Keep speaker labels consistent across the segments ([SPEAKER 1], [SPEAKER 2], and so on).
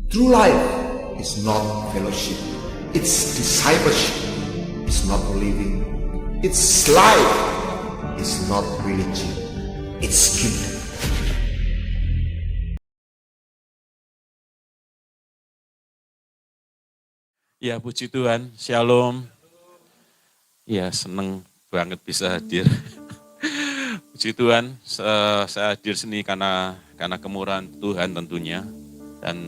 [SPEAKER 1] True life is not fellowship, it's discipleship, it's not living, it's life, it's not religion, it's kingdom.
[SPEAKER 2] Ya, puji Tuhan, shalom. Ya, senang banget bisa hadir. Puji Tuhan, saya hadir sini karena kemurahan Tuhan tentunya. Dan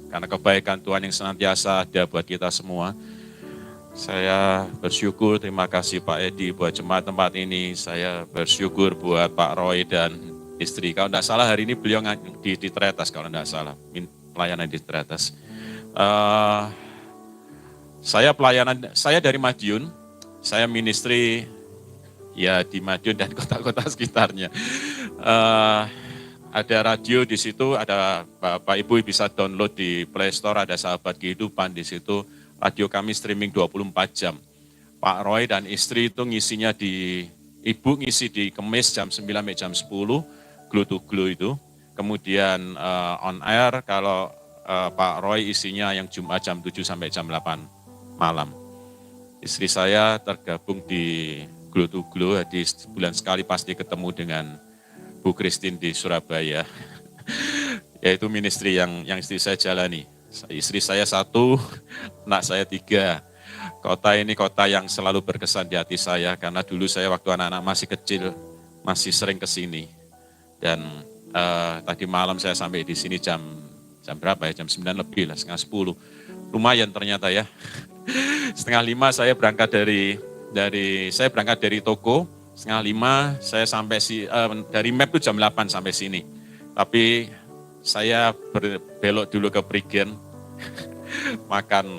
[SPEAKER 2] karena kebaikan Tuhan yang senantiasa ada buat kita semua. Saya bersyukur, terima kasih Pak Edi buat jemaat tempat ini. Saya bersyukur buat Pak Roy dan istri. Kalau tidak salah hari ini beliau di Tretas, kalau tidak salah, pelayanan di Tretas. Saya dari Madiun, saya ministry ya di Madiun dan kota-kota sekitarnya. Ada radio di situ, ada Bapak Ibu bisa download di Play Store, ada Sahabat Kehidupan di situ. Radio kami streaming 24 jam. Pak Roy dan istri itu ngisinya Ibu ngisi di Kemis jam 9 sampai jam 10, Glow to Glow itu. Kemudian on air kalau Pak Roy isinya yang Jumat jam 7 sampai jam 8 malam. Istri saya tergabung di Glow to Glow, di bulan sekali pasti ketemu dengan Bu Christine di Surabaya, yaitu ministry yang istri saya jalani. Istri saya 1, anak saya 3. Kota ini kota yang selalu berkesan di hati saya, karena dulu saya waktu anak-anak masih kecil, masih sering ke sini. Dan tadi malam saya sampai di sini jam berapa ya, jam 9 lebih lah, setengah 10. Lumayan ternyata ya. Setengah 5 saya berangkat dari toko. Setengah 5 saya sampai dari map itu jam 8 sampai sini. Tapi saya berbelok dulu ke Prigen,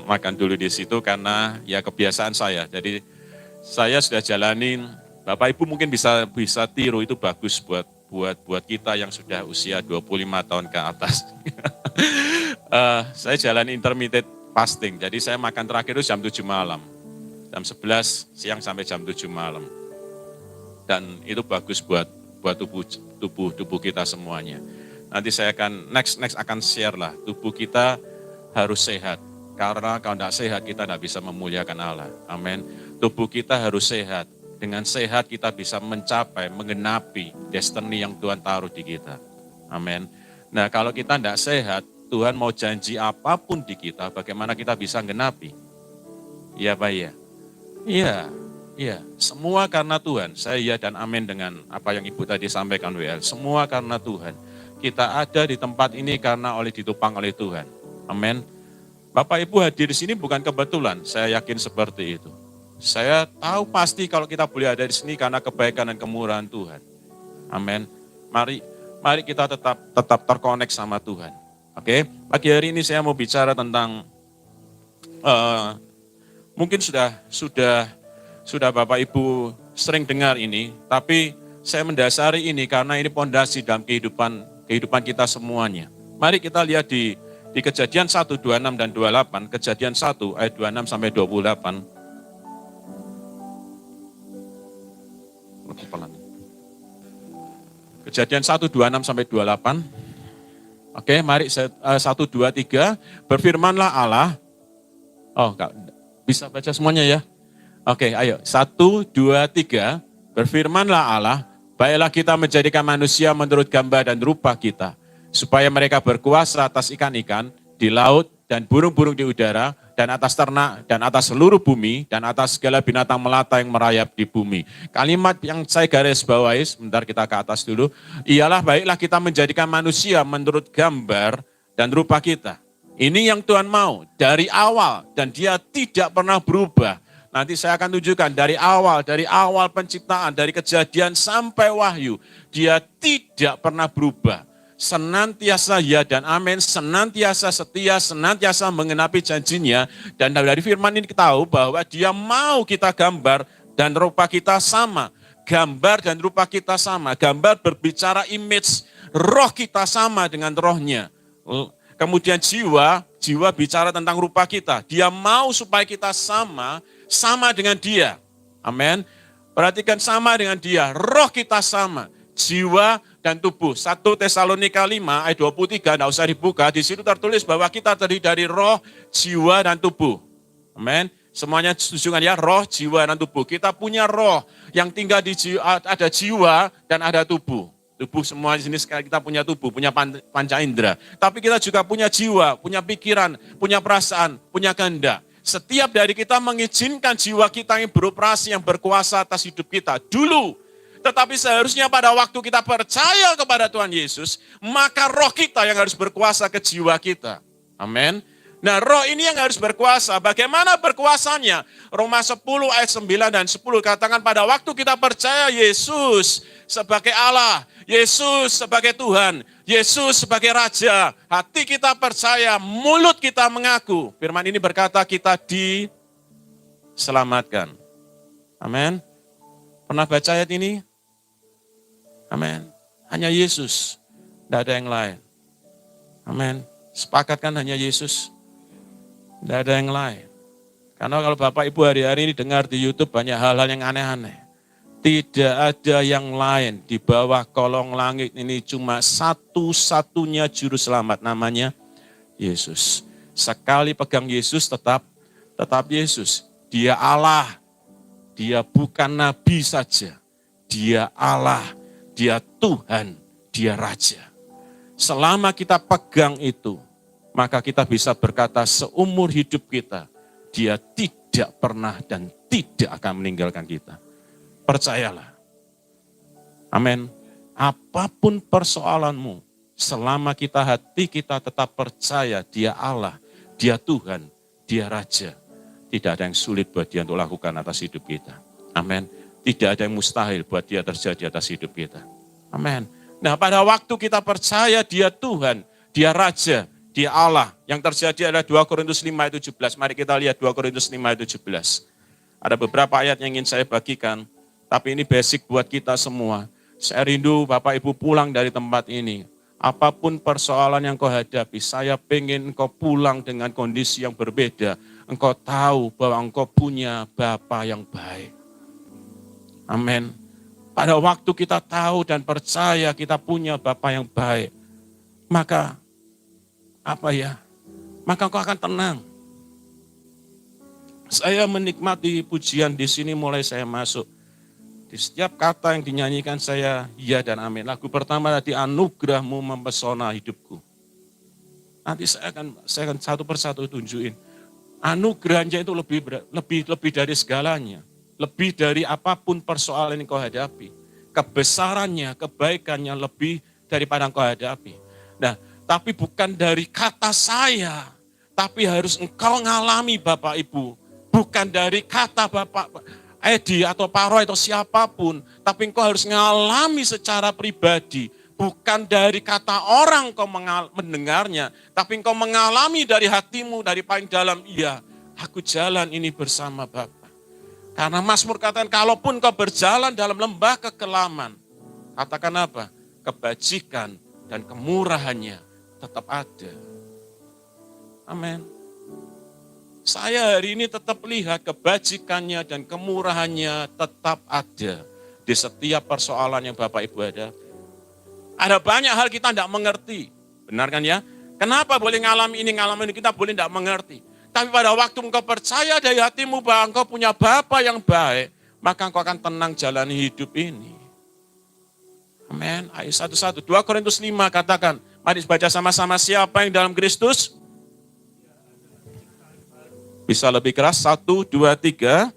[SPEAKER 2] makan dulu di situ karena ya kebiasaan saya. Jadi saya sudah jalanin, Bapak Ibu mungkin bisa tiru, itu bagus buat kita yang sudah usia 25 tahun ke atas. Saya jalani intermittent fasting, jadi saya makan terakhir itu jam 7 malam. Jam 11 siang sampai jam 7 malam. Dan itu bagus buat tubuh kita semuanya. Nanti saya akan next akan share lah, tubuh kita harus sehat. Karena kalau tidak sehat kita tidak bisa memuliakan Allah. Amin. Tubuh kita harus sehat. Dengan sehat kita bisa menggenapi destiny yang Tuhan taruh di kita. Amin. Nah kalau kita tidak sehat, Tuhan mau janji apapun di kita, bagaimana kita bisa menggenapi? Iya Pak ya? Iya, semua karena Tuhan. Saya iya dan amin dengan apa yang Ibu tadi sampaikan WL. Semua karena Tuhan. Kita ada di tempat ini karena ditopang oleh Tuhan. Amin. Bapak Ibu hadir di sini bukan kebetulan, saya yakin seperti itu. Saya tahu pasti kalau kita boleh ada di sini karena kebaikan dan kemurahan Tuhan. Amin. Mari kita tetap terkonek sama Tuhan. Oke, pagi hari ini saya mau bicara tentang mungkin sudah Bapak Ibu sering dengar ini, tapi saya mendasari ini karena ini pondasi dalam kehidupan kita semuanya. Mari kita lihat di Kejadian 1, 26 dan 28, Kejadian 1 ayat 26 sampai 28. Kejadian 1, 26 sampai 28. Oke, mari 1, 2, 3. Berfirmanlah Allah. Oh, enggak bisa baca semuanya ya. Oke, ayo. 1, 2, 3. Berfirmanlah Allah, baiklah kita menjadikan manusia menurut gambar dan rupa kita, supaya mereka berkuasa atas ikan-ikan di laut dan burung-burung di udara, dan atas ternak, dan atas seluruh bumi, dan atas segala binatang melata yang merayap di bumi. Kalimat yang saya garis bawahi, sebentar kita ke atas dulu, ialah baiklah kita menjadikan manusia menurut gambar dan rupa kita. Ini yang Tuhan mau dari awal, dan dia tidak pernah berubah. Nanti saya akan tunjukkan dari awal penciptaan, dari Kejadian sampai Wahyu, dia tidak pernah berubah. Senantiasa ya dan amin, senantiasa setia, senantiasa mengenapi janjinya. Dan dari firman ini kita tahu bahwa dia mau kita gambar dan rupa kita sama. Gambar dan rupa kita sama. Gambar berbicara image, roh kita sama dengan rohnya. Kemudian jiwa bicara tentang rupa kita. Dia mau supaya kita sama dengan dia. Amin. Perhatikan, sama dengan dia, roh kita sama. Jiwa dan tubuh. 1 Tesalonika 5 ayat 23, tidak usah dibuka. Di situ tertulis bahwa kita terdiri dari roh, jiwa, dan tubuh. Amin. Semuanya setuju kan ya? Roh, jiwa, dan tubuh. Kita punya roh yang tinggal di jiwa, ada jiwa dan ada tubuh. Tubuh semua di sini sekali kita punya tubuh, punya panca indera. Tapi kita juga punya jiwa, punya pikiran, punya perasaan, punya kehendak. Setiap dari kita mengizinkan jiwa kita yang beroperasi, yang berkuasa atas hidup kita dulu. Tetapi seharusnya pada waktu kita percaya kepada Tuhan Yesus, maka roh kita yang harus berkuasa ke jiwa kita. Amin. Nah, roh ini yang harus berkuasa. Bagaimana berkuasanya? Roma 10 ayat 9 dan 10 katakan pada waktu kita percaya Yesus sebagai Allah, Yesus sebagai Tuhan, Yesus sebagai Raja, hati kita percaya, mulut kita mengaku. Firman ini berkata kita diselamatkan. Amin. Pernah baca ayat ini? Amin. Hanya Yesus, tidak ada yang lain. Amin. Sepakatkan hanya Yesus. Tidak ada yang lain. Karena kalau Bapak Ibu hari-hari ini dengar di YouTube banyak hal-hal yang aneh-aneh. Tidak ada yang lain di bawah kolong langit ini, cuma satu-satunya juru selamat, namanya Yesus. Sekali pegang Yesus tetap Yesus. Dia Allah, dia bukan nabi saja. Dia Allah, dia Tuhan, dia Raja. Selama kita pegang itu, maka kita bisa berkata seumur hidup kita, dia tidak pernah dan tidak akan meninggalkan kita. Percayalah. Amin. Apapun persoalanmu, selama hati kita tetap percaya dia Allah, dia Tuhan, dia Raja, tidak ada yang sulit buat dia untuk lakukan atas hidup kita. Amin. Tidak ada yang mustahil buat dia terjadi atas hidup kita. Amin. Nah, pada waktu kita percaya dia Tuhan, dia Raja, dia Allah, yang terjadi adalah 2 Korintus 5 ayat 17. Mari kita lihat 2 Korintus 5 ayat 17. Ada beberapa ayat yang ingin saya bagikan, tapi ini basic buat kita semua. Saya rindu Bapak Ibu pulang dari tempat ini. Apapun persoalan yang kau hadapi, saya pengen engkau pulang dengan kondisi yang berbeda. Engkau tahu bahwa engkau punya Bapa yang baik. Amin. Pada waktu kita tahu dan percaya kita punya Bapa yang baik, maka maka engkau akan tenang. Saya menikmati pujian di sini mulai saya masuk. Di setiap kata yang dinyanyikan saya ya dan amin. Lagu pertama tadi, anugerahmu mempesona hidupku. Nanti saya akan satu persatu tunjukin. Anugerahnya itu lebih dari segalanya. Lebih dari apapun persoalan yang kau hadapi. Kebesarannya, kebaikannya lebih daripada yang kau hadapi. Nah, tapi bukan dari kata saya, tapi harus engkau ngalami Bapak Ibu. Bukan dari kata Bapak Edi atau Pak Roy atau siapapun, tapi engkau harus ngalami secara pribadi. Bukan dari kata orang engkau mendengarnya, tapi engkau mengalami dari hatimu, dari paling dalam, iya, aku jalan ini bersama Bapa. Karena Mazmur katakan, kalaupun kau berjalan dalam lembah kekelaman, katakan apa? Kebajikan dan kemurahannya tetap ada. Amin. Saya hari ini tetap lihat kebajikannya dan kemurahannya tetap ada di setiap persoalan yang Bapak Ibu ada. Ada banyak hal kita tidak mengerti. Benar kan ya? Kenapa boleh ngalami ini, kita boleh tidak mengerti. Tapi pada waktu engkau percaya dari hatimu bahwa engkau punya Bapa yang baik, maka engkau akan tenang jalani hidup ini. Amin. Ayat 1-1. 2 Korintus 5 katakan, mari baca sama-sama, siapa yang dalam Kristus? Bisa lebih keras, 1, 2, 3.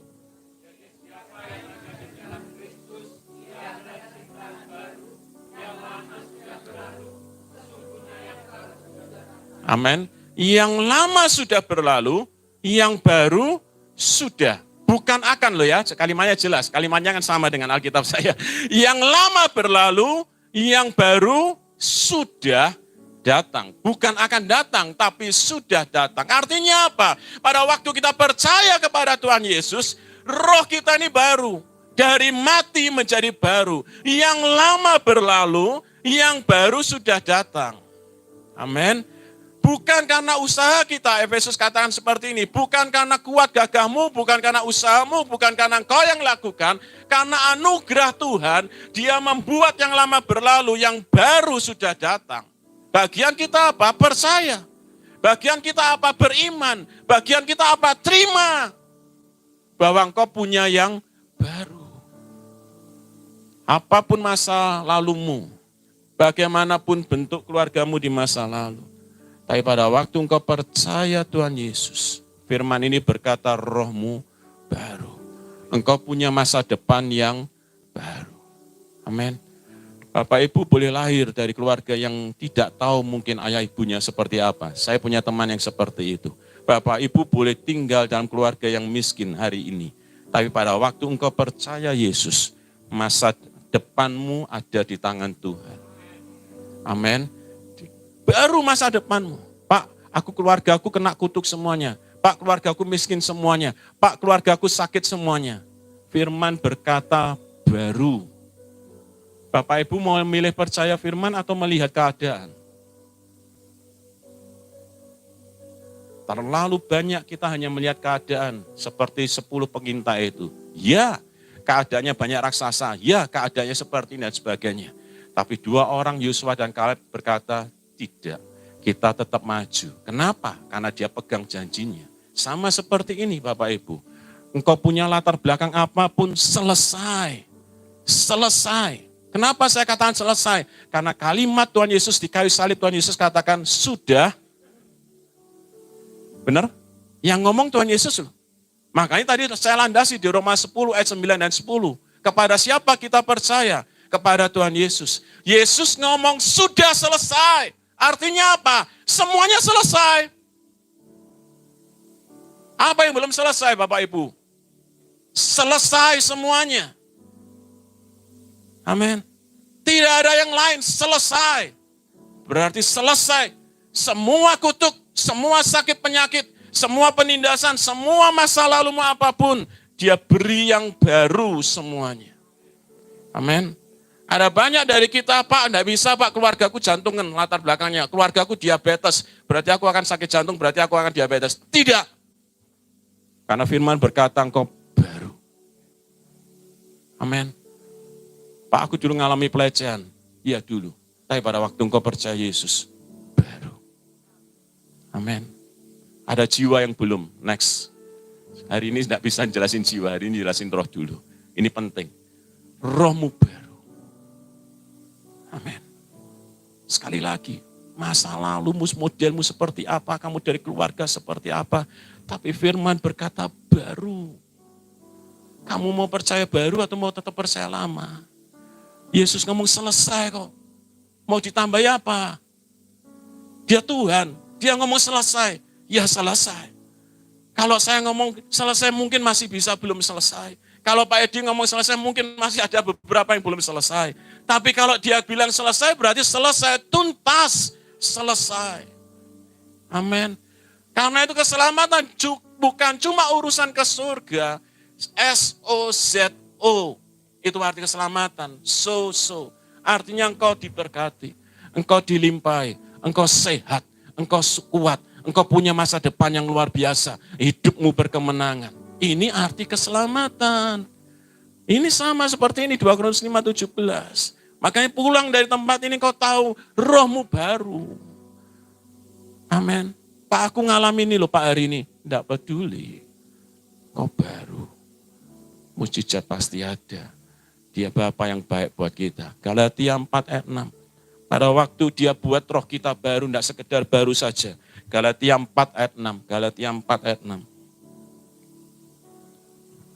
[SPEAKER 2] Amin. Yang lama sudah berlalu, yang baru sudah. Bukan akan loh ya, kalimatnya jelas. Kalimatnya kan sama dengan Alkitab saya. Yang lama berlalu, yang baru sudah datang. Bukan akan datang, tapi sudah datang. Artinya apa? Pada waktu kita percaya kepada Tuhan Yesus, roh kita ini baru. Dari mati menjadi baru. Yang lama berlalu, yang baru sudah datang. Amin. Bukan karena usaha kita, Efesus katakan seperti ini. Bukan karena kuat gagahmu, bukan karena usahamu, bukan karena engkau yang lakukan. Karena anugerah Tuhan, Dia membuat yang lama berlalu, yang baru sudah datang. Bagian kita apa? Percaya. Bagian kita apa? Beriman. Bagian kita apa? Terima. Bahwa engkau punya yang baru. Apapun masa lalumu, bagaimanapun bentuk keluargamu di masa lalu. Tapi pada waktu engkau percaya Tuhan Yesus, firman ini berkata rohmu baru. Engkau punya masa depan yang baru. Amin. Bapak Ibu boleh lahir dari keluarga yang tidak tahu mungkin ayah ibunya seperti apa. Saya punya teman yang seperti itu. Bapak Ibu boleh tinggal dalam keluarga yang miskin hari ini. Tapi pada waktu engkau percaya Yesus, masa depanmu ada di tangan Tuhan. Amin. Baru masa depanmu. Pak, keluargaku kena kutuk semuanya. Pak, keluargaku miskin semuanya. Pak, keluargaku sakit semuanya. Firman berkata baru. Bapak Ibu mau memilih percaya firman atau melihat keadaan? Terlalu banyak kita hanya melihat keadaan seperti 10 pengintai itu. Ya, keadaannya banyak raksasa. Ya, keadaannya seperti ini dan sebagainya. Tapi 2 orang, Yosua dan Kaleb berkata, tidak, kita tetap maju. Kenapa? Karena dia pegang janjinya. Sama seperti ini Bapak Ibu. Engkau punya latar belakang apapun, selesai. Selesai. Kenapa saya katakan selesai? Karena kalimat Tuhan Yesus di kayu salib, Tuhan Yesus katakan sudah. Benar? Yang ngomong Tuhan Yesus loh. Makanya tadi saya landasi di Roma 10 ayat 9 dan 10. Kepada siapa kita percaya? Kepada Tuhan Yesus. Yesus ngomong sudah selesai. Artinya apa? Semuanya selesai. Apa yang belum selesai Bapak Ibu? Selesai semuanya. Amin. Tidak ada yang lain, selesai. Berarti selesai. Semua kutuk, semua sakit penyakit, semua penindasan, semua masa lalumu apapun, Dia beri yang baru semuanya. Amin. Ada banyak dari kita, Pak, enggak bisa Pak, keluargaku jantungan latar belakangnya. Keluargaku diabetes, berarti aku akan sakit jantung, berarti aku akan diabetes. Tidak. Karena firman berkata engkau baru. Amin. Pak, aku dulu ngalami pelecehan. Iya dulu. Tapi pada waktu engkau percaya Yesus, baru. Amin. Ada jiwa yang belum. Next. Hari ini tidak bisa jelasin jiwa, hari ini jelasin roh dulu. Ini penting. Rohmu baru. Amin. Sekali lagi, masa lalumu, modelmu seperti apa, kamu dari keluarga seperti apa. Tapi firman berkata baru. Kamu mau percaya baru atau mau tetap percaya lama? Yesus ngomong selesai kok. Mau ditambahi apa? Dia Tuhan, Dia ngomong selesai. Ya selesai. Kalau saya ngomong selesai mungkin masih bisa belum selesai. Kalau Pak Edi ngomong selesai mungkin masih ada beberapa yang belum selesai. Tapi kalau dia bilang selesai berarti selesai, tuntas, selesai. Amin. Karena itu keselamatan bukan cuma urusan ke surga. S-O-Z-O. Itu arti keselamatan. So. Artinya engkau diberkati. Engkau dilimpahi. Engkau sehat. Engkau kuat. Engkau punya masa depan yang luar biasa. Hidupmu berkemenangan. Ini arti keselamatan. Ini sama seperti ini 2 Korintus 5:17. Makanya pulang dari tempat ini kau tahu rohmu baru. Amin. Pak, aku ngalamin ini loh Pak hari ini. Tidak peduli. Kau baru. Mujizat pasti ada. Dia Bapa yang baik buat kita. Galatia 4 ayat 6. Pada waktu dia buat roh kita baru, tidak sekedar baru saja. Galatia 4 ayat 6. Galatia 4 ayat 6.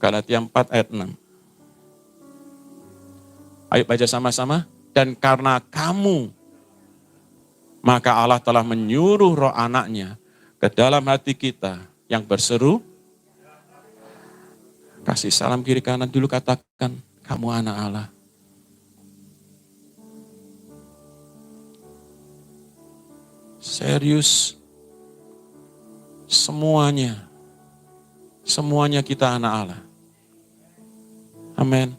[SPEAKER 2] Galatia 4 ayat 6. Ayo baca sama-sama. Dan karena kamu, maka Allah telah menyuruh roh anaknya ke dalam hati kita yang berseru. Kasih salam kiri kanan dulu, katakan, kamu anak Allah. Serius. Semuanya kita anak Allah. Amin.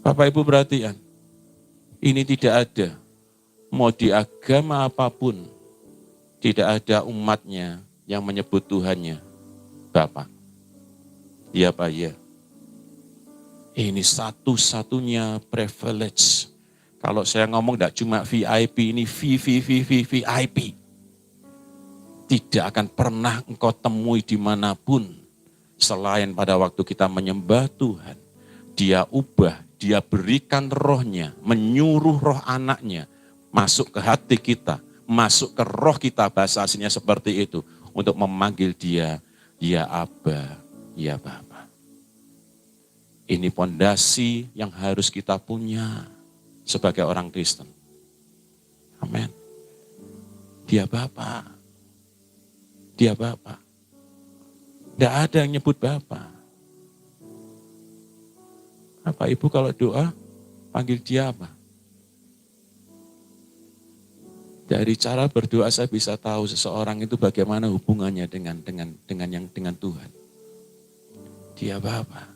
[SPEAKER 2] Bapak Ibu perhatian. Ini tidak ada. Mau di agama apapun. tidak ada umatnya yang menyebut Tuhannya Bapa. Iya Pak, iya. Ini satu-satunya privilege. Kalau saya ngomong tidak cuma VIP, ini VIP. Tidak akan pernah engkau temui dimanapun selain pada waktu kita menyembah Tuhan. Dia ubah, dia berikan rohnya, menyuruh roh anaknya masuk ke hati kita, masuk ke roh kita, bahasa aslinya seperti itu, untuk memanggil dia, ya Aba, ya Bapa. Ini pondasi yang harus kita punya sebagai orang Kristen. Amin. Dia Bapa. Dia Bapa. Tidak ada yang nyebut Bapa. Bapak Ibu kalau doa, panggil dia apa? Dari cara berdoa saya bisa tahu seseorang itu bagaimana hubungannya dengan Tuhan. Dia Bapa.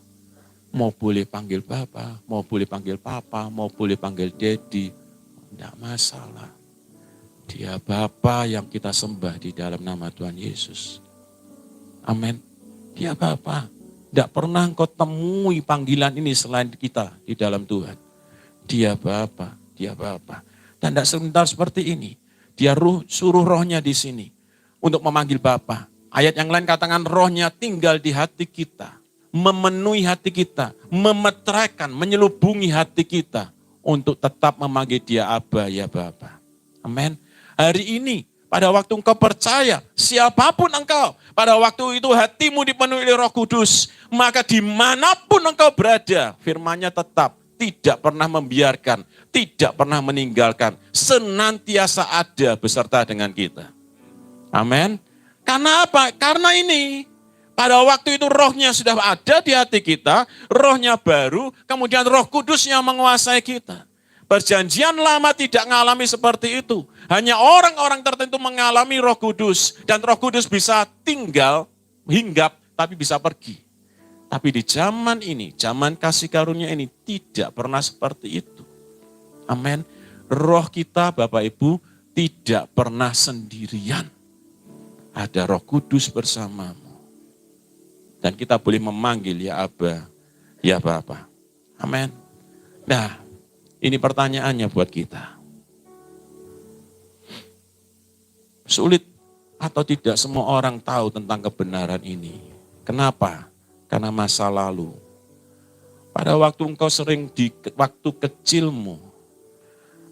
[SPEAKER 2] Mau boleh panggil Bapa, mau boleh panggil Papa, mau boleh panggil Daddy. Tidak masalah. Dia Bapa yang kita sembah di dalam nama Tuhan Yesus. Amin. Dia Bapa. Tidak pernah engkau temui panggilan ini selain kita di dalam Tuhan. Dia Bapa, dia Bapa. Dan tidak sebentar seperti ini. Dia suruh rohnya di sini untuk memanggil Bapa. Ayat yang lain katakan rohnya tinggal di hati kita. Memenuhi hati kita. Memeteraikan, menyelubungi hati kita. Untuk tetap memanggil dia Aba, ya Bapa. Amin. Hari ini, pada waktu engkau percaya, siapapun engkau, pada waktu itu hatimu dipenuhi oleh Roh Kudus, maka dimanapun engkau berada, firman-Nya tetap tidak pernah membiarkan, tidak pernah meninggalkan, senantiasa ada beserta dengan kita. Amin. Karena apa? Karena ini, pada waktu itu rohnya sudah ada di hati kita, rohnya baru, kemudian Roh Kudus yang menguasai kita. Perjanjian lama tidak mengalami seperti itu. Hanya orang-orang tertentu mengalami Roh Kudus. Dan Roh Kudus bisa tinggal, hinggap, tapi bisa pergi. Tapi di zaman ini, zaman kasih karunia ini tidak pernah seperti itu. Amin. Roh kita Bapak Ibu tidak pernah sendirian. Ada Roh Kudus bersamamu. Dan kita boleh memanggil ya Aba, ya Bapa. Amin. Nah, ini pertanyaannya buat kita. Sulit atau tidak semua orang tahu tentang kebenaran ini. Kenapa? Karena masa lalu. Pada waktu engkau sering di waktu kecilmu,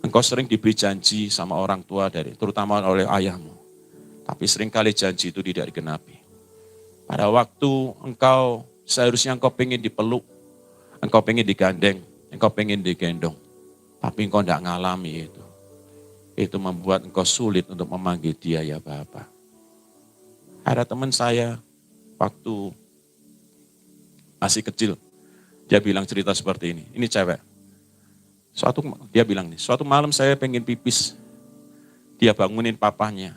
[SPEAKER 2] engkau sering diberi janji sama orang tua terutama oleh ayahmu. Tapi seringkali janji itu tidak digenapi. Pada waktu engkau seharusnya engkau pengen dipeluk, engkau pengen digandeng, engkau pengen digendong. Tapi engkau tidak ngalami itu. Itu membuat engkau sulit untuk memanggil dia ya Bapa. Ada teman saya waktu masih kecil, dia bilang cerita seperti ini. Ini cewek. Dia bilang nih, suatu malam saya pengen pipis. Dia bangunin papanya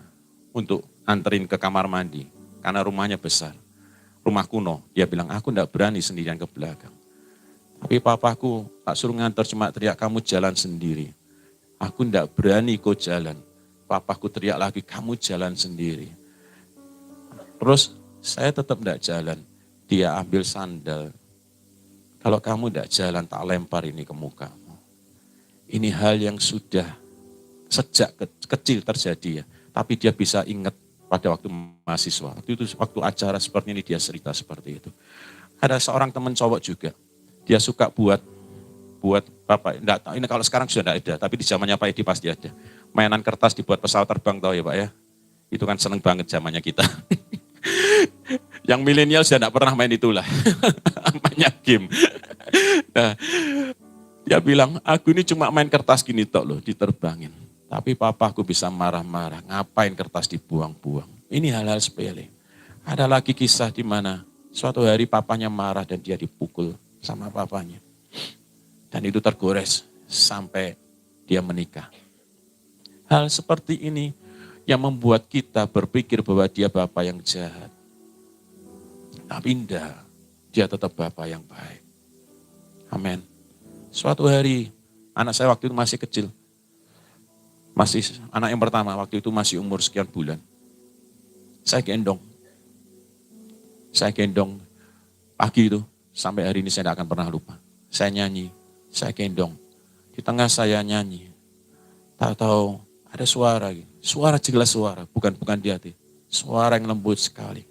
[SPEAKER 2] untuk anterin ke kamar mandi. Karena rumahnya besar. Rumah kuno. Dia bilang, aku tidak berani sendirian ke belakang. Tapi papaku tak suruh nganter, cuma teriak, kamu jalan sendiri. Aku tidak berani kau jalan. Papaku teriak lagi, kamu jalan sendiri. Terus saya tetap tidak jalan. Dia ambil sandal. Kalau kamu tidak jalan, tak lempar ini ke mukamu. Ini hal yang sudah sejak kecil terjadi ya. Tapi dia bisa ingat pada waktu mahasiswa. Waktu acara seperti ini dia cerita seperti itu. Ada seorang teman cowok juga. Dia suka buat Bapak, enggak tahu ini kalau sekarang sudah tidak ada, tapi di zamannya Pak Edi pasti ada. Mainan kertas dibuat pesawat terbang, tahu ya Pak ya? Itu kan seneng banget zamannya kita. Yang milenial sudah tidak pernah main itulah. Mainnya game. Nah, dia bilang, aku ini cuma main kertas gini tok loh, diterbangin. Tapi papaku bisa marah-marah, ngapain kertas dibuang-buang. Ini hal-hal sepele. Ada lagi kisah di mana suatu hari papanya marah dan dia dipukul sama papanya. Dan itu tergores sampai dia menikah. Hal seperti ini yang membuat kita berpikir bahwa dia Bapa yang jahat. Tapi enggak, dia tetap Bapa yang baik. Amin. Suatu hari, anak saya waktu itu masih kecil. Masih anak yang pertama, waktu itu masih umur sekian bulan. Saya gendong pagi itu, sampai hari ini saya tidak akan pernah lupa. Saya nyanyi, saya gendong. Di tengah saya nyanyi, tahu-tahu ada suara jelas suara, bukan di hati. Suara yang lembut sekali.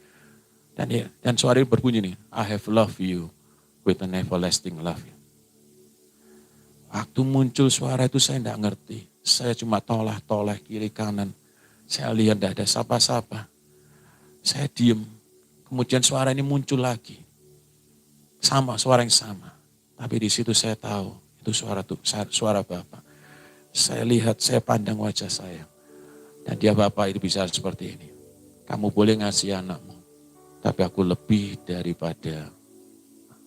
[SPEAKER 2] Dan suara itu berbunyi nih, I have loved you with an everlasting love. Waktu muncul suara itu saya tidak ngerti. Saya cuma toleh kiri kanan. Saya lihat tidak ada sapa-sapa. Saya diem. Kemudian suara ini muncul lagi. Sama, suara yang sama. Tapi di situ saya tahu, itu suara Bapak. Saya lihat, saya pandang wajah saya. Dan dia Bapak itu bisa seperti ini. Kamu boleh ngasih anakmu. Tapi aku lebih daripada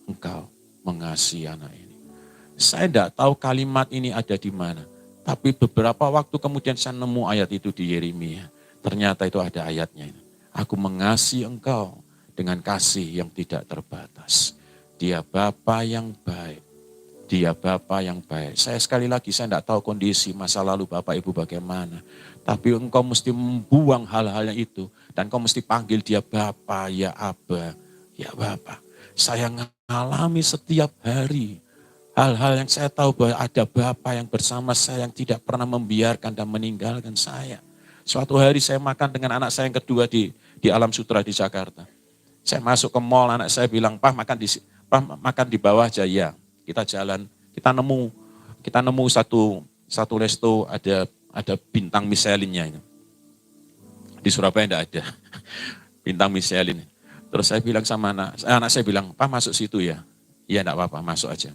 [SPEAKER 2] engkau mengasihi anak ini. Saya tidak tahu kalimat ini ada di mana. Tapi beberapa waktu kemudian saya nemu ayat itu di Yeremia. Ternyata itu ada ayatnya. Aku mengasihi engkau dengan kasih yang tidak terbatas. Dia Bapa yang baik. Dia Bapa yang baik. Saya sekali lagi, saya tidak tahu kondisi masa lalu Bapak Ibu bagaimana. Tapi engkau mesti membuang hal-hal yang itu. Dan engkau mesti panggil dia Bapa, ya Aba, ya Bapa. Saya mengalami setiap hari hal-hal yang saya tahu bahwa ada Bapa yang bersama saya yang tidak pernah membiarkan dan meninggalkan saya. Suatu hari saya makan dengan anak saya yang kedua di Alam Sutra di Jakarta. Saya masuk ke mall, anak saya bilang, Pak makan di bawah aja ya. Kita jalan, kita nemu satu resto ada bintang Michelin-nya ini. Di Surabaya enggak ada bintang Michelin. Terus saya bilang sama anak saya bilang, Pak masuk situ ya. Iya enggak apa-apa, masuk aja.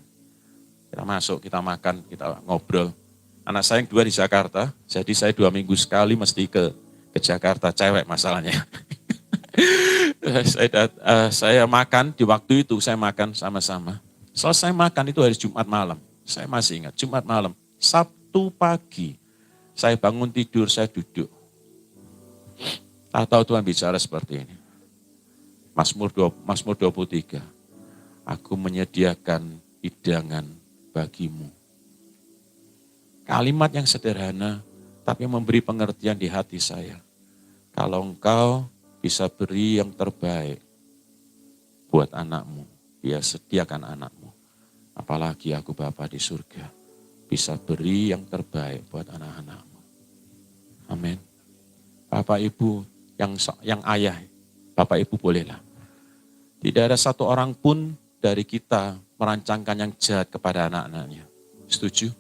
[SPEAKER 2] Kita masuk, kita makan, kita ngobrol. Anak saya yang dua di Jakarta, jadi saya 2 minggu sekali mesti ke Jakarta, cewek masalahnya. Saya makan, di waktu itu saya makan sama-sama. Selesai makan itu hari Jumat malam, saya masih ingat, Jumat malam. Sabtu pagi, saya bangun tidur, saya duduk. Tahu Tuhan bicara seperti ini. Mazmur 23, aku menyediakan hidangan bagimu. Kalimat yang sederhana, tapi memberi pengertian di hati saya. Kalau engkau bisa beri yang terbaik buat anakmu, dia sediakan anakmu. Apalagi aku Bapa di surga, bisa beri yang terbaik buat anak-anakmu. Amin. Bapak Ibu yang ayah, Bapak Ibu bolehlah. Tidak ada satu orang pun dari kita merancangkan yang jahat kepada anak-anaknya. Setuju?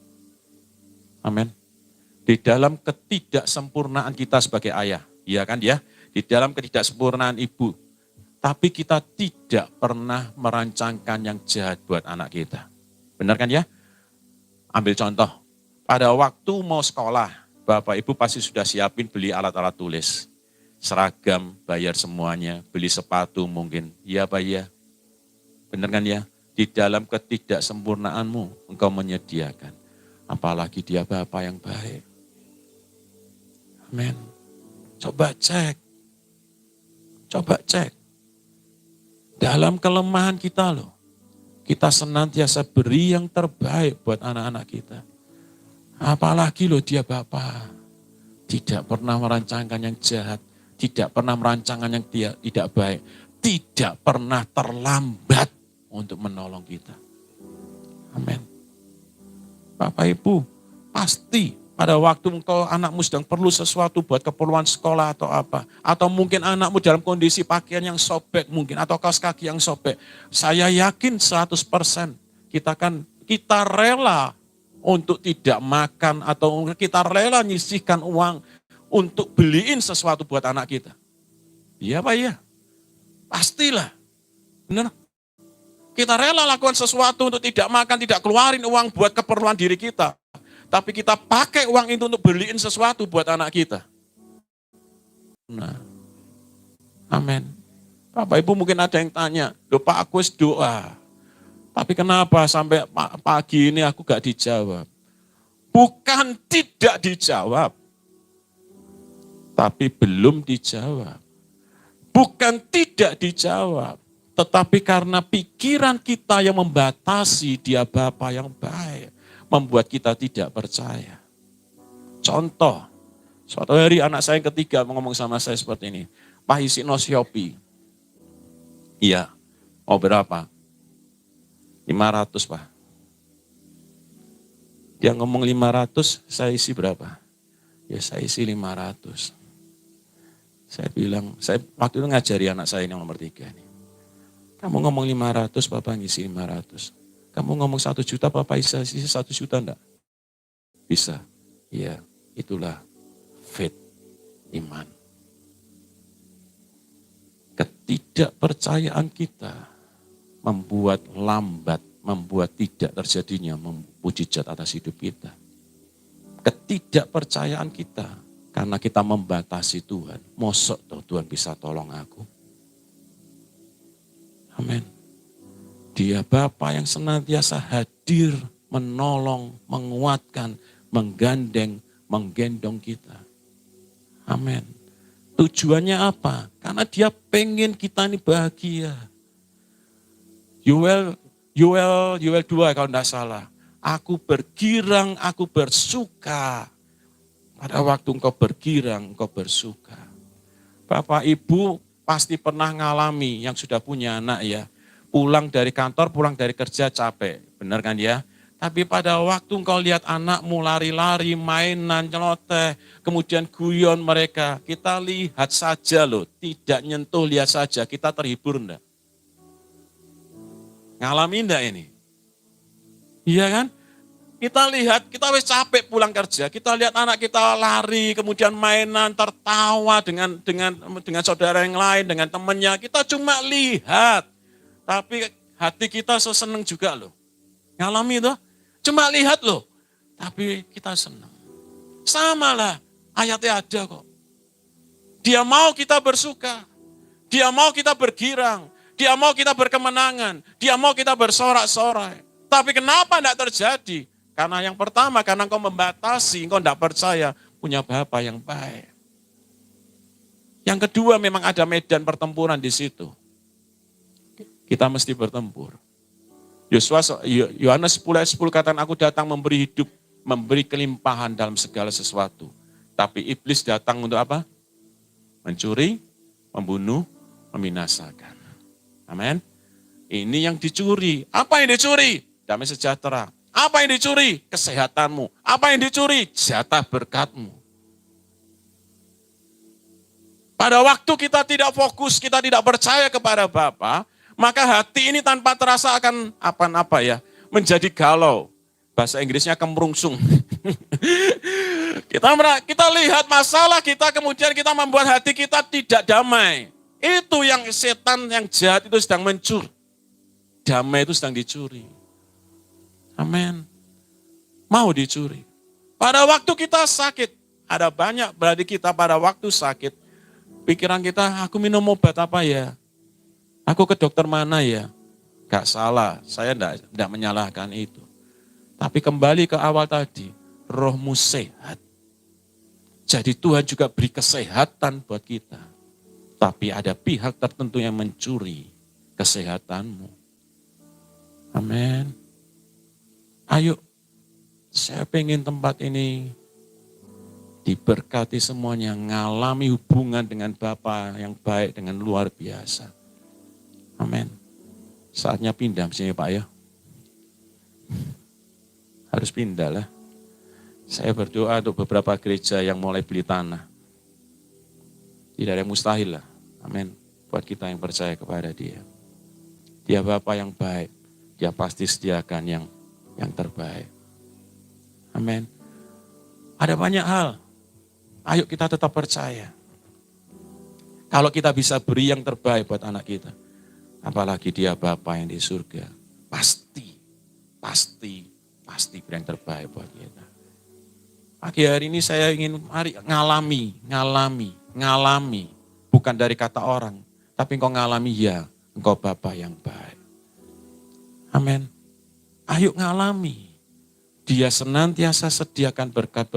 [SPEAKER 2] Amin. Di dalam ketidaksempurnaan kita sebagai ayah, iya kan ya? Di dalam ketidaksempurnaan ibu. Tapi kita tidak pernah merancangkan yang jahat buat anak kita. Benar kan ya? Ambil contoh. Pada waktu mau sekolah, Bapak Ibu pasti sudah siapin beli alat-alat tulis. Seragam, bayar semuanya, beli sepatu mungkin. Iya Pak ya? Benar kan ya? Di dalam ketidaksempurnaanmu, engkau menyediakan. Apalagi dia Bapa yang baik. Amin. Coba cek. Dalam kelemahan kita loh. Kita senantiasa beri yang terbaik buat anak-anak kita. Apalagi loh dia Bapa. Tidak pernah merancangkan yang jahat. Tidak pernah merancangkan yang tidak baik. Tidak pernah terlambat untuk menolong kita. Amin. Bapak Ibu, pasti pada waktu engkau anakmu sedang perlu sesuatu buat keperluan sekolah atau apa. Atau mungkin anakmu dalam kondisi pakaian yang sobek mungkin. Atau kaos kaki yang sobek. Saya yakin 100% kita rela untuk tidak makan. Atau kita rela nyisihkan uang untuk beliin sesuatu buat anak kita. Iya Pak ya? Pastilah. Benar. Kita rela lakukan sesuatu untuk tidak makan, tidak keluarin uang buat keperluan diri kita. Tapi kita pakai uang itu untuk beliin sesuatu buat anak kita. Nah, amin. Bapak Ibu mungkin ada yang tanya, loh Pak aku doa. Tapi kenapa sampai pagi ini aku gak dijawab? Bukan tidak dijawab. Tapi belum dijawab. Bukan tidak dijawab. Tetapi karena pikiran kita yang membatasi dia Bapa yang baik. Membuat kita tidak percaya. Contoh, suatu hari anak saya yang ketiga ngomong sama saya seperti ini. Pak isi no Shopee. Iya, mau berapa? 500 Pak. Dia ngomong 500, saya isi berapa? Ya saya isi 500. Saya bilang, saya waktu itu ngajari anak saya yang nomor 3 ini. Kamu ngomong 500, Bapak ngisi 500. Kamu ngomong 1 juta, Bapak isi 1 juta enggak? Bisa. Iya, itulah faith, iman. Ketidakpercayaan kita membuat lambat, membuat tidak terjadinya mujizat atas hidup kita. Ketidakpercayaan kita karena kita membatasi Tuhan. Mosok toh Tuhan bisa tolong aku. Amin. Dia Bapa yang senantiasa hadir, menolong, menguatkan, menggandeng, menggendong kita. Amin. Tujuannya apa? Karena dia pengen kita ini bahagia. Yuel 2 kalau tidak salah. Aku bergirang, aku bersuka. Pada waktu engkau bergirang, engkau bersuka. Bapak Ibu pasti pernah ngalami yang sudah punya anak ya. Pulang dari kantor, pulang dari kerja capek. Benar kan ya? Tapi pada waktu engkau lihat anakmu lari-lari, mainan, celoteh, kemudian guyon mereka. Kita lihat saja loh, tidak nyentuh, lihat saja. Kita terhibur enggak? Ngalamin enggak ini? Iya kan? Kita lihat, kita wis capek pulang kerja, kita lihat anak kita lari, kemudian mainan, tertawa dengan saudara yang lain, dengan temannya. Kita cuma lihat. Tapi hati kita so seneng juga loh. Ngalami itu, cuma lihat loh. Tapi kita senang. Sama lah, ayatnya ada kok. Dia mau kita bersuka. Dia mau kita bergirang. Dia mau kita berkemenangan. Dia mau kita bersorak-sorai. Tapi kenapa tidak terjadi? Karena yang pertama, karena engkau membatasi, engkau tidak percaya punya Bapa yang baik. Yang kedua, memang ada medan pertempuran di situ. Kita mesti bertempur. Yohanes 10 katakan, aku datang memberi hidup, memberi kelimpahan dalam segala sesuatu. Tapi iblis datang untuk apa? Mencuri, membunuh, membinasakan. Amin. Ini yang dicuri. Apa yang dicuri? Damai sejahtera. Apa yang dicuri? Kesehatanmu. Apa yang dicuri? Jatah berkatmu. Pada waktu kita tidak fokus, kita tidak percaya kepada Bapa, maka hati ini tanpa terasa akan menjadi galau. Bahasa Inggrisnya kemerungsung. kita lihat masalah kita, kemudian kita membuat hati kita tidak damai. Itu yang setan yang jahat itu sedang mencuri. Damai itu sedang dicuri. Amin. Mau dicuri. Pada waktu kita sakit, ada banyak berarti kita pada waktu sakit, pikiran kita, aku minum obat apa ya? Aku ke dokter mana ya? Gak salah, saya tidak menyalahkan itu. Tapi kembali ke awal tadi, rohmu sehat. Jadi Tuhan juga beri kesehatan buat kita. Tapi ada pihak tertentu yang mencuri kesehatanmu. Amin. Ayo, saya pengen tempat ini diberkati semuanya, ngalami hubungan dengan Bapa yang baik, dengan luar biasa. Amin. Saatnya pindah sini Pak ya. Harus pindah lah. Saya berdoa untuk beberapa gereja yang mulai beli tanah. Tidak ada yang mustahil lah. Amin. Buat kita yang percaya kepada Dia. Dia Bapa yang baik. Dia pasti sediakan yang terbaik. Amin. Ada banyak hal. Ayo kita tetap percaya. Kalau kita bisa beri yang terbaik buat anak kita. Apalagi Dia Bapa yang di surga. Pasti beri yang terbaik buat kita. Pagi hari ini saya ingin ngalami. Bukan dari kata orang. Tapi engkau ngalami ya, engkau Bapa yang baik. Amin. Ayo ngalami. Dia senantiasa sediakan berkat.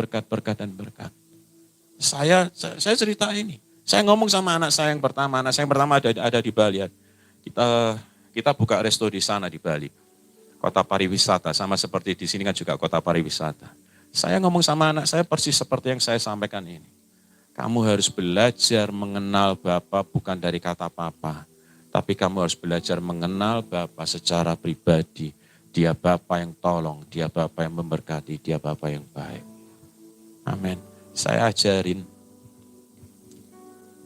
[SPEAKER 2] Saya cerita ini. Saya ngomong sama anak saya yang pertama. Anak saya yang pertama ada di Bali. Kita buka resto di sana di Bali. Kota pariwisata. Sama seperti di sini kan juga kota pariwisata. Saya ngomong sama anak saya persis seperti yang saya sampaikan ini. Kamu harus belajar mengenal Bapa bukan dari kata papa. Tapi kamu harus belajar mengenal Bapa secara pribadi. Dia Bapa yang tolong, dia Bapa yang memberkati, dia Bapa yang baik. Amin. Saya ajarin.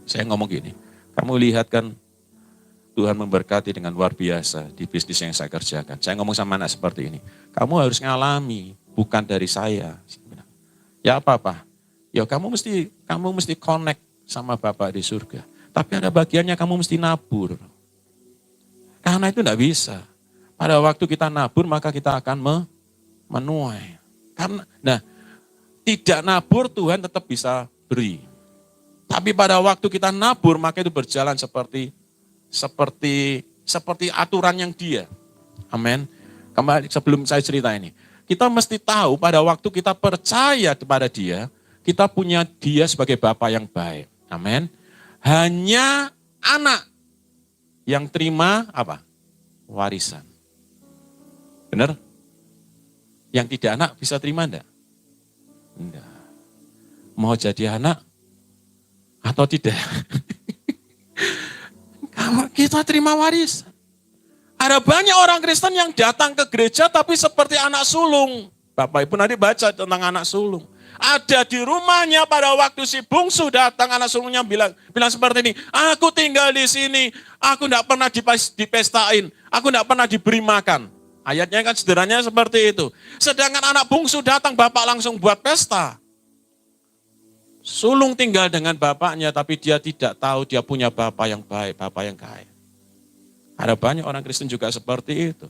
[SPEAKER 2] Saya ngomong gini, kamu lihat kan Tuhan memberkati dengan luar biasa di bisnis yang saya kerjakan. Saya ngomong sama anak seperti ini, kamu harus ngalami, bukan dari saya. Ya apa-apa, ya kamu mesti connect sama Bapa di surga. Tapi ada bagiannya kamu mesti nabur. Karena itu enggak bisa. Pada waktu kita nabur maka kita akan menuai. Nah, tidak nabur Tuhan tetap bisa beri. Tapi pada waktu kita nabur maka itu berjalan seperti aturan yang dia. Amin. Kembali sebelum saya cerita ini. Kita mesti tahu pada waktu kita percaya kepada dia, kita punya dia sebagai Bapa yang baik. Amin. Hanya anak yang terima apa? Warisan. Benar? Yang tidak anak bisa terima enggak? Enggak. Mau jadi anak atau tidak? Kita terima warisan. Ada banyak orang Kristen yang datang ke gereja tapi seperti anak sulung. Bapak Ibu nanti baca tentang anak sulung. Ada di rumahnya pada waktu si bungsu datang, anak sulungnya bilang seperti ini, aku tinggal di sini, aku tidak pernah dipestain, aku tidak pernah diberi makan. Ayatnya kan sederhananya seperti itu. Sedangkan anak bungsu datang, bapak langsung buat pesta. Sulung tinggal dengan bapaknya, tapi dia tidak tahu dia punya bapak yang baik, bapak yang kaya. Ada banyak orang Kristen juga seperti itu.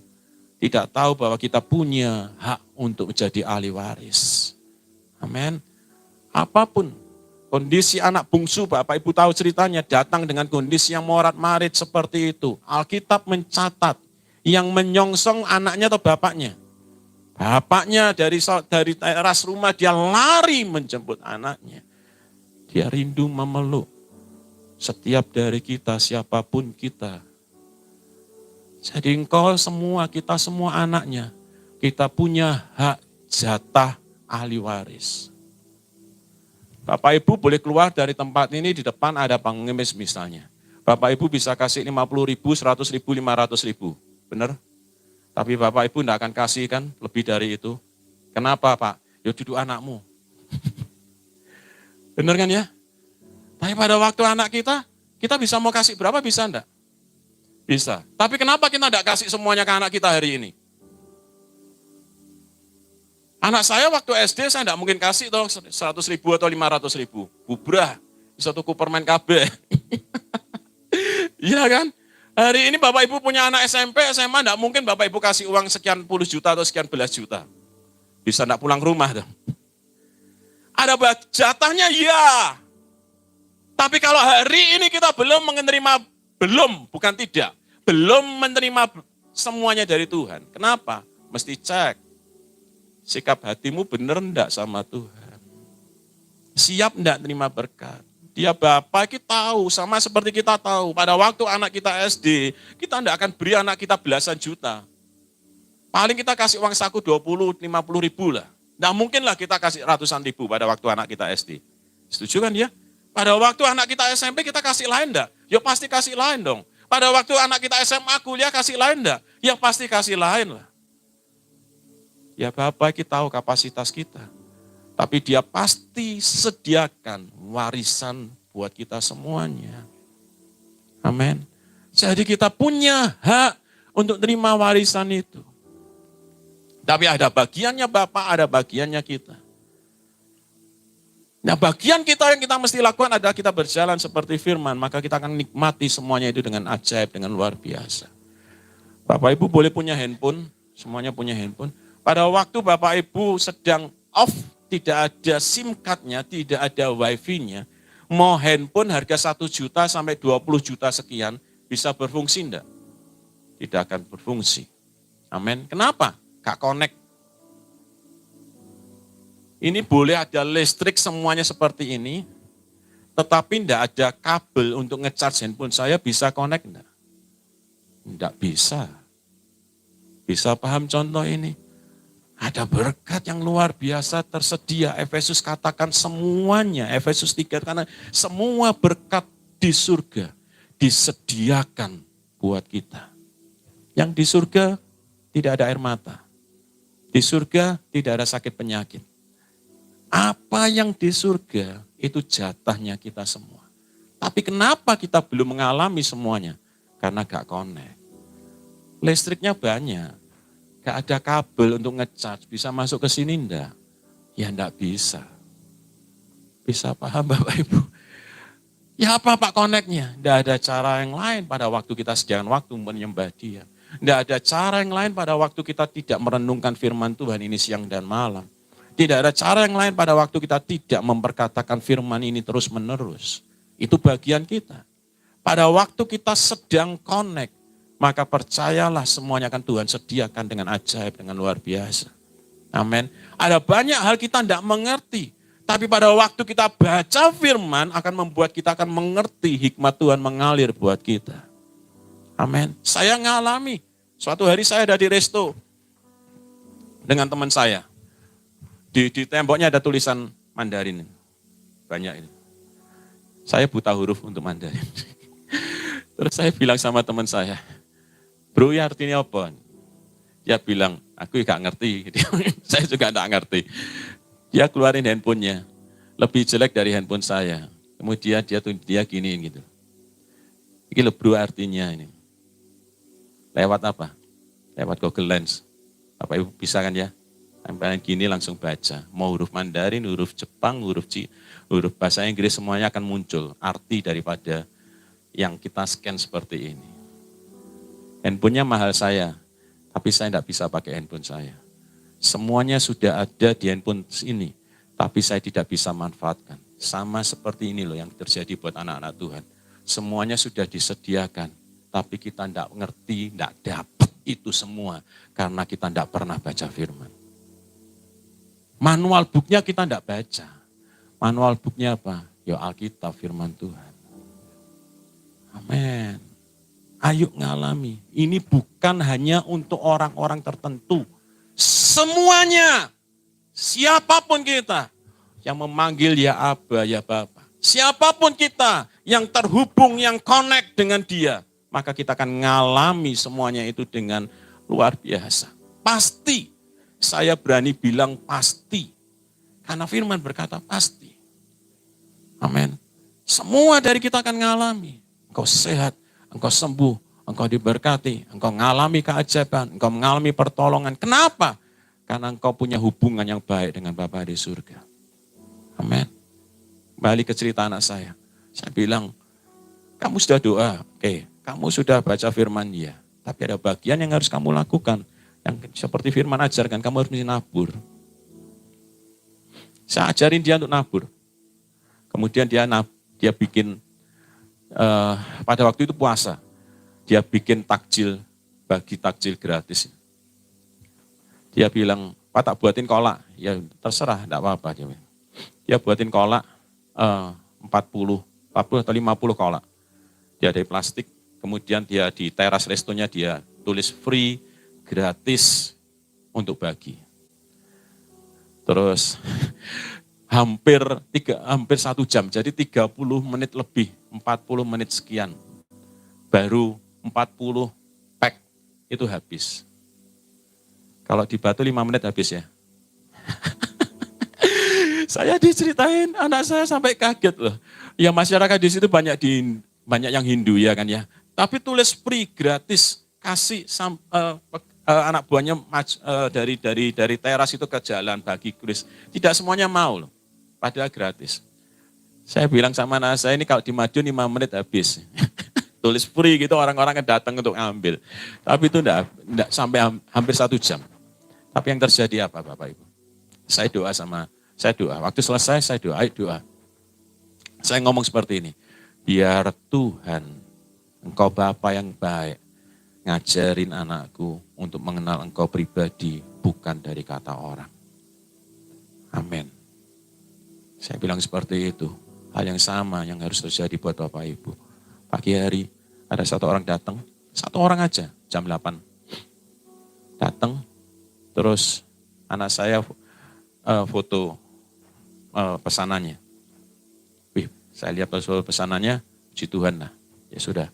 [SPEAKER 2] Tidak tahu bahwa kita punya hak untuk menjadi ahli waris. Amin. Apapun kondisi anak bungsu, Bapak Ibu tahu ceritanya, datang dengan kondisi yang morat-marit seperti itu. Alkitab mencatat yang menyongsong anaknya atau bapaknya. Bapaknya dari teras rumah dia lari menjemput anaknya. Dia rindu memeluk setiap dari kita, siapapun kita. Jadi engkau semua, kita semua anaknya, kita punya hak jatah ahli waris. Bapak Ibu boleh keluar dari tempat ini, di depan ada pengemis misalnya. Bapak Ibu bisa kasih 50.000, 100.000, 500.000. Benar? Tapi Bapak Ibu tidak akan kasih kan lebih dari itu. Kenapa Pak? Ya duduk anakmu. Benar kan ya? Tapi pada waktu anak kita bisa mau kasih berapa, bisa enggak? Bisa. Tapi kenapa kita tidak kasih semuanya ke anak kita hari ini? Anak saya waktu SD saya tidak mungkin kasih toh 100.000 atau 500.000. Bubrah, bisa tuku permen KB. Iya kan? Hari ini Bapak Ibu punya anak SMP, SMA, tidak mungkin Bapak Ibu kasih uang sekian puluh juta atau sekian belas juta. Bisa tidak pulang rumah tuh. Ada jatahnya, ya. Tapi kalau hari ini kita belum bukan tidak, belum menerima semuanya dari Tuhan. Kenapa? Mesti cek. Sikap hatimu benar enggak sama Tuhan? Siap enggak terima berkat? Dia Bapak kita tahu, sama seperti kita tahu. Pada waktu anak kita SD, kita enggak akan beri anak kita belasan juta. Paling kita kasih uang saku 20-50 ribu lah. Enggak mungkin lah kita kasih ratusan ribu pada waktu anak kita SD. Setuju kan dia? Pada waktu anak kita SMP kita kasih lain enggak? Ya pasti kasih lain dong. Pada waktu anak kita SMA kuliah kasih lain enggak? Ya pasti kasih lain lah. Ya Bapak kita tahu kapasitas kita. Tapi dia pasti sediakan warisan buat kita semuanya. Amin. Jadi kita punya hak untuk terima warisan itu. Tapi ada bagiannya Bapak, ada bagiannya kita. Nah bagian kita yang kita mesti lakukan adalah kita berjalan seperti firman, maka kita akan nikmati semuanya itu dengan ajaib, dengan luar biasa. Bapak Ibu boleh punya handphone, semuanya punya handphone. Pada waktu Bapak Ibu sedang off, tidak ada SIM card-nya, tidak ada wifi-nya, mau handphone harga 1 juta sampai 20 juta sekian, bisa berfungsi enggak? Tidak akan berfungsi. Amin. Kenapa? Gak connect. Ini boleh ada listrik semuanya seperti ini, tetapi tidak ada kabel untuk nge-charge handphone saya, bisa connect enggak? Enggak bisa. Bisa paham contoh ini? Ada berkat yang luar biasa tersedia. Efesus katakan semuanya, Efesus 3, karena semua berkat di surga disediakan buat kita. Yang di surga tidak ada air mata. Di surga tidak ada sakit penyakit. Apa yang di surga itu jatahnya kita semua. Tapi kenapa kita belum mengalami semuanya? Karena gak connect. Listriknya banyak. Gak ada kabel untuk ngecharge. Bisa masuk ke sini enggak? Ya enggak bisa. Bisa paham Bapak Ibu? Ya apa Pak connect-nya? Enggak ada cara yang lain pada waktu kita sediakan waktu menyembah Dia. Enggak ada cara yang lain pada waktu kita tidak merenungkan firman Tuhan ini siang dan malam. Tidak ada cara yang lain pada waktu kita tidak memperkatakan firman ini terus menerus. Itu bagian kita. Pada waktu kita sedang connect, maka percayalah semuanya akan Tuhan sediakan dengan ajaib, dengan luar biasa. Amin. Ada banyak hal kita tidak mengerti. Tapi pada waktu kita baca firman akan membuat kita akan mengerti hikmat Tuhan mengalir buat kita. Amin. Saya ngalami. Suatu hari saya ada di resto dengan teman saya. Di temboknya ada tulisan Mandarin. Banyak ini. Saya buta huruf untuk Mandarin. Terus saya bilang sama teman saya, bro ya artinya apa? Dia bilang, aku gak ngerti. Saya juga gak ngerti. Dia keluarin handphonenya. Lebih jelek dari handphone saya. Kemudian dia giniin gitu. Ini lo bro artinya ini. Lewat apa? Lewat Google Lens. Bapak Ibu bisa kan ya? Tempelan gini langsung baca. Mau huruf Mandarin, huruf Jepang, huruf bahasa Inggris semuanya akan muncul. Arti daripada yang kita scan seperti ini. Handphonenya mahal saya, tapi saya tidak bisa pakai handphone saya. Semuanya sudah ada di handphone ini, tapi saya tidak bisa manfaatkan. Sama seperti ini loh yang terjadi buat anak-anak Tuhan. Semuanya sudah disediakan, tapi kita tidak ngerti, tidak dapat itu semua. Karena kita tidak pernah baca firman. Manual booknya kita tidak baca. Manual booknya apa? Ya Alkitab, firman Tuhan. Amin. Ayo ngalami. Ini bukan hanya untuk orang-orang tertentu. Semuanya. Siapapun kita. Yang memanggil ya Aba, ya Bapa. Siapapun kita yang terhubung, yang connect dengan Dia. Maka kita akan ngalami semuanya itu dengan luar biasa. Pasti. Saya berani bilang pasti. Karena firman berkata pasti. Amin. Semua dari kita akan ngalami. Engkau sehat, engkau sembuh, engkau diberkati, engkau ngalami keajaiban, engkau mengalami pertolongan. Kenapa? Karena engkau punya hubungan yang baik dengan Bapa di surga. Amin. Balik ke cerita anak saya. Saya bilang, kamu sudah doa, oke. Kamu sudah baca firman Dia. Tapi ada bagian yang harus kamu lakukan. Yang seperti firman ajarkan, kamu harus mesti nabur. Saya ajarin dia untuk nabur. Kemudian dia bikin, pada waktu itu puasa, dia bikin takjil, bagi takjil gratis. Dia bilang, Pak tak buatin kolak. Ya terserah, enggak apa-apa. Dia buatin kolak 40 atau 50 kolak. Dia dari plastik, kemudian dia di teras restonya dia tulis free, gratis untuk bagi. Terus hampir 1 jam, jadi 30 menit lebih, 40 menit sekian. Baru 40 pack itu habis. Kalau di Batu 5 menit habis ya. Saya diceritain, anak saya sampai kaget loh. Ya masyarakat di situ banyak yang Hindu ya kan ya. Tapi tulis free, gratis, kasih anak buahnya dari teras itu ke jalan bagi kuis. Tidak semuanya mau loh, padahal gratis. Saya bilang sama anak saya ini kalau di Madiun 5 menit habis. Tulis free gitu orang-orang yang datang untuk ambil. Tapi itu enggak sampai hampir 1 jam. Tapi yang terjadi apa Bapak Ibu? Saya doa. Waktu selesai saya doa. Saya ngomong seperti ini. Biar Tuhan, Engkau Bapa yang baik, ngajarin anakku untuk mengenal Engkau pribadi, bukan dari kata orang. Amin. Saya bilang seperti itu. Hal yang sama yang harus terjadi buat Bapak Ibu. Pagi hari ada 1 orang datang, 1 orang aja, jam 8. Datang, terus anak saya foto pesanannya. Wih, saya lihat pesanannya, puji Tuhan lah. Ya sudah.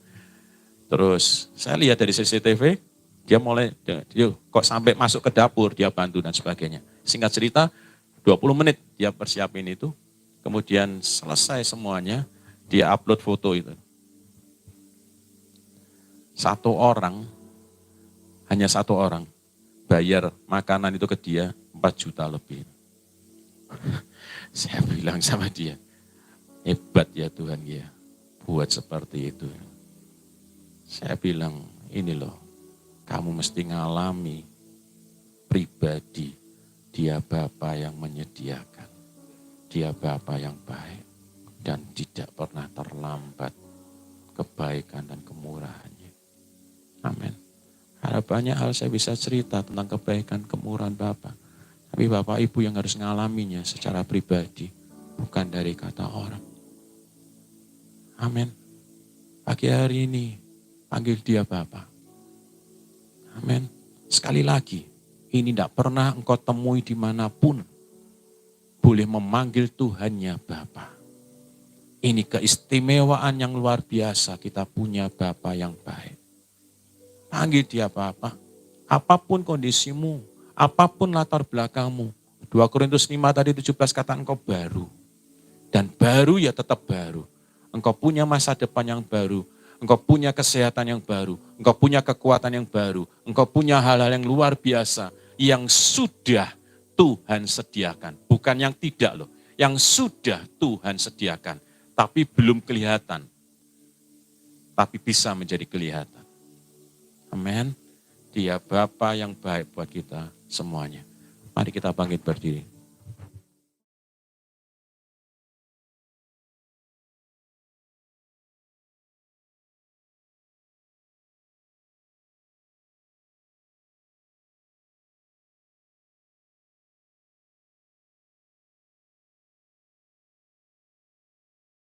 [SPEAKER 2] Terus saya lihat dari CCTV, dia mulai, kok sampai masuk ke dapur, dia bantu dan sebagainya. Singkat cerita, 20 menit dia persiapin itu, kemudian selesai semuanya, dia upload foto itu. Hanya satu orang, bayar makanan itu ke dia 4 juta lebih. Saya bilang sama dia, hebat ya Tuhan ya, buat seperti itu. Saya bilang, ini loh, kamu mesti ngalami pribadi, dia Bapa yang menyediakan, dia Bapa yang baik, dan tidak pernah terlambat kebaikan dan kemurahannya. Amin. Ada banyak hal saya bisa cerita tentang kebaikan, kemurahan Bapa. Tapi Bapak Ibu yang harus ngalaminya secara pribadi, bukan dari kata orang. Amin. Pagi hari ini, panggil dia Bapa. Amin. Sekali lagi, ini tidak pernah engkau temui dimanapun. Boleh memanggil Tuhannya Bapa. Ini keistimewaan yang luar biasa, kita punya Bapa yang baik. Panggil dia Bapa. Apapun kondisimu, apapun latar belakangmu. 2 Korintus 5 tadi 17 kata engkau baru. Dan baru ya tetap baru. Engkau punya masa depan yang baru. Engkau punya kesehatan yang baru. Engkau punya kekuatan yang baru. Engkau punya hal-hal yang luar biasa. Yang sudah Tuhan sediakan. Bukan yang tidak loh. Yang sudah Tuhan sediakan. Tapi belum kelihatan. Tapi bisa menjadi kelihatan. Amin. Dia Bapa yang baik buat kita semuanya. Mari kita bangkit berdiri.